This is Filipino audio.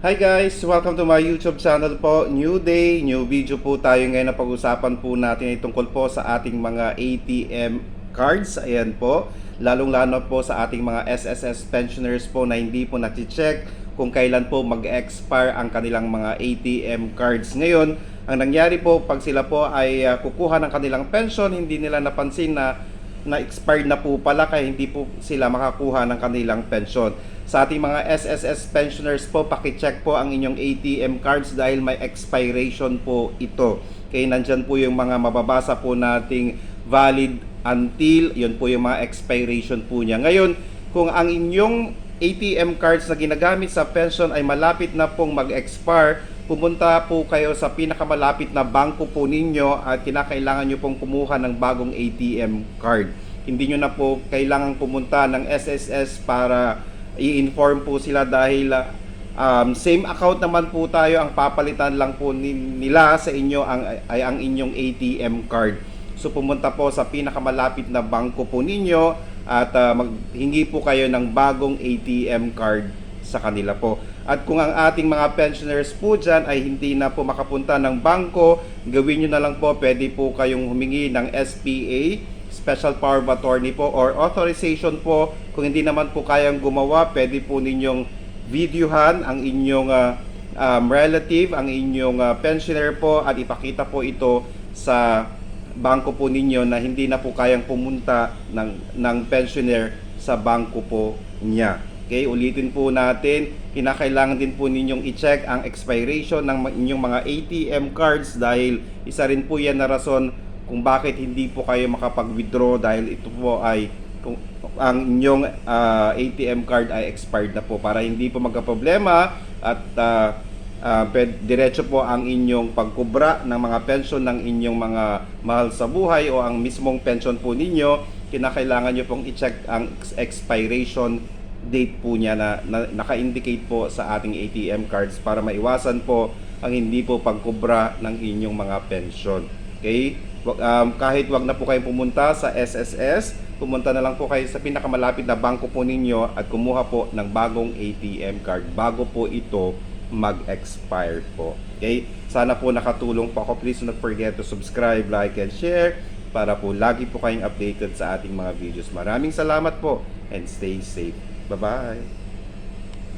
Hi guys! Welcome to my YouTube channel po. New day, new video po tayo ngayon na pag-usapan po natin ay tungkol po sa ating mga ATM cards. Ayan po. Lalong-lalo po sa ating mga SSS pensioners po na hindi po nati-check kung kailan po mag-expire ang kanilang mga ATM cards. Ngayon, ang nangyari po pag sila po ay kukuha ng kanilang pension, hindi nila napansin na expired na po pala kaya hindi po sila makakuha ng kanilang pension. Sa ating mga SSS pensioners po, paki-check po ang inyong ATM cards dahil may expiration po ito. Kaya nandyan po yung mga mababasa po nating valid until, yun po yung mga expiration po niya. Ngayon, kung ang inyong ATM cards na ginagamit sa pension ay malapit na pong mag-expire, pumunta po kayo sa pinakamalapit na bangko po ninyo at kinakailangan nyo pong kumuha ng bagong ATM card. Hindi nyo na po kailangan pumunta ng SSS para i-inform po sila dahil same account naman po tayo, ang papalitan lang po nila sa inyo ay ang inyong ATM card. So pumunta po sa pinakamalapit na bangko po ninyo at maghingi po kayo ng bagong ATM card sa kanila po. At kung ang ating mga pensioners po dyan ay hindi na po makapunta ng bangko, gawin nyo na lang po, pwede po kayong humingi ng SPA, Special Power of Attorney po, or authorization po. Kung hindi naman po kayang gumawa, pwede po ninyong videohan ang inyong relative, ang inyong pensioner po, at ipakita po ito sa bangko po ninyo na hindi na po kayang pumunta ng pensioner sa bangko po niya. Okay, ulitin po natin, kinakailangan din po ninyong i-check ang expiration ng inyong mga ATM cards dahil isa rin po yan na rason kung bakit hindi po kayo makapag-withdraw dahil ito po ay kung ang inyong ATM card ay expired na po, para hindi po magka-problema at diretso po ang inyong pagkubra ng mga pension ng inyong mga mahal sa buhay o ang mismong pension po ninyo. Kinakailangan nyo pong i-check ang expiration date po niya na naka-indicate po sa ating ATM cards para maiwasan po ang hindi po pagkubra ng inyong mga pension. Okay? Kahit wag na po kayong pumunta sa SSS, pumunta na lang po kayo sa pinakamalapit na bangko po ninyo at kumuha po ng bagong ATM card bago po ito mag-expire po. Okay? Sana po nakatulong po ako. Please do not forget to subscribe, like, and share para po lagi po kayong updated sa ating mga videos. Maraming salamat po and stay safe. Bye-bye!